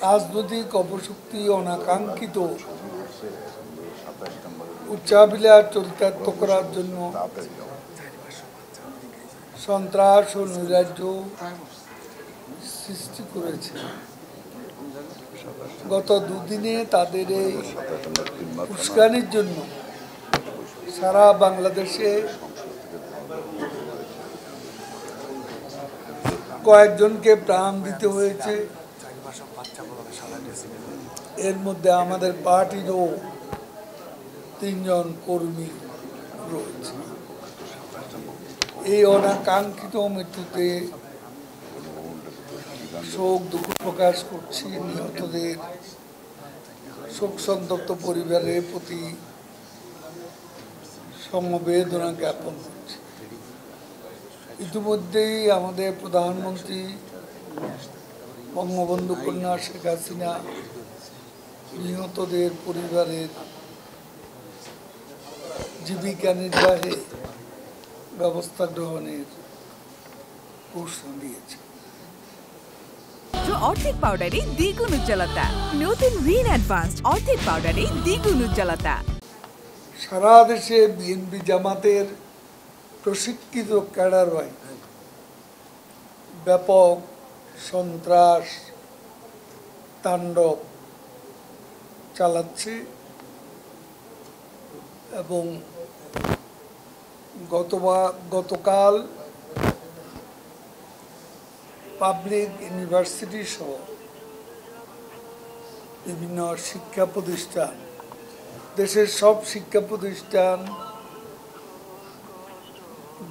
রাজনৈতিক অপশক্তি অনাকাঙ্ক্ষিত উচ্চাভিলাষ চরিতার্থ করার জন্য সন্ত্রাস ও নৈরাজ্য সৃষ্টি করেছে। গত দুদিনে তাদের এই উস্কানির জন্য সারা বাংলাদেশে কয়েকজনকে প্রাণ দিতে হয়েছে। এর মধ্যে আমাদের পার্টিরও 3 জন কর্মী রয়েছে। এই অনাকাঙ্ক্ষিত মৃত্যুতে শোক দুঃখ প্রকাশ করছি। নিহতদের শোক সন্তপ্ত পরিবারের প্রতি সমবেদনা জ্ঞাপন করছি। ইতিমধ্যেই আমাদের প্রধানমন্ত্রী বঙ্গবন্ধু কন্যা শেখ হাসিনা নিহতদের পরিবারের জীবিকা নির্বাহে ব্যবস্থা গ্রহণের ঘোষণা দিয়েছে। অর্ধেক পাউডারে দ্বিগুণ উজ্জ্বলতা। নতুন রিন অ্যাডভান্সড অর্ধেক পাউডারে দ্বিগুণ উজ্জ্বলতা। সারা দেশে বিএনপি জামাতের প্রশিক্ষিত ক্যাডার বাহিনী ব্যাপক সন্ত্রাস তাণ্ডব চালাচ্ছে এবং গতকাল পাবলিক ইউনিভার্সিটি সহ বিভিন্ন শিক্ষা প্রতিষ্ঠান, দেশের সব শিক্ষা প্রতিষ্ঠান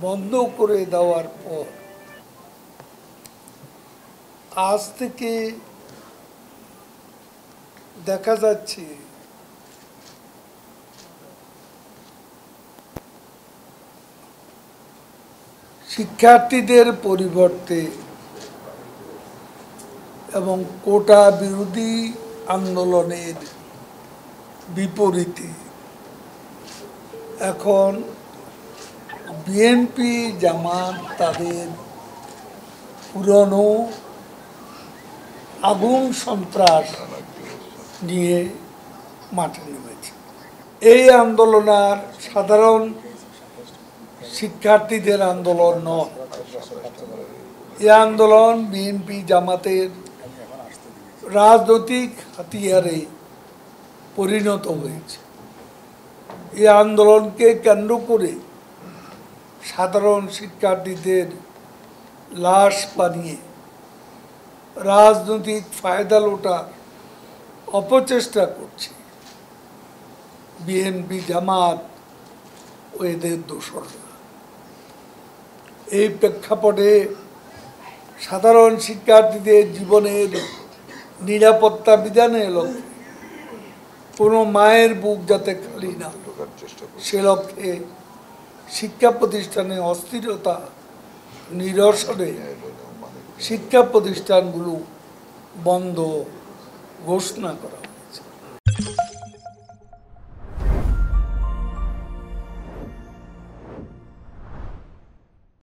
বন্ধ করে দেওয়ার পর আজ থেকে দেখা যাচ্ছে শিক্ষার্থীদের পরিবর্তে এবং কোটা বিরোধী আন্দোলনের বিপরীতে এখন বিএনপি জামাত তাদের পুরনো আগুন সন্ত্রাস নিয়ে মাঠে নেমেছে। এই আন্দোলন আর সাধারণ শিক্ষার্থীদের আন্দোলন নয়। এই আন্দোলন বিএনপি জামাতের রাজনৈতিক হাতিয়ারে পরিণত হয়েছে। এই আন্দোলনকে কেন্দ্র করে সাধারণ শিক্ষার্থীদের লাশ বানিয়ে রাজনৈতিক ফায়দা লোটার অপচেষ্টা করছে বিএনপি জামাত ও এদের দোসররা। এই প্রেক্ষাপটে সাধারণ শিক্ষার্থীদের জীবনের নিরাপত্তা বিধানের লক্ষ্যে কোনো মায়ের বুক যাতে খালি না সে লক্ষ্যে শিক্ষা প্রতিষ্ঠানে অস্থিরতা নিরসনে শিক্ষা প্রতিষ্ঠানগুলো বন্ধ ঘোষণা করা।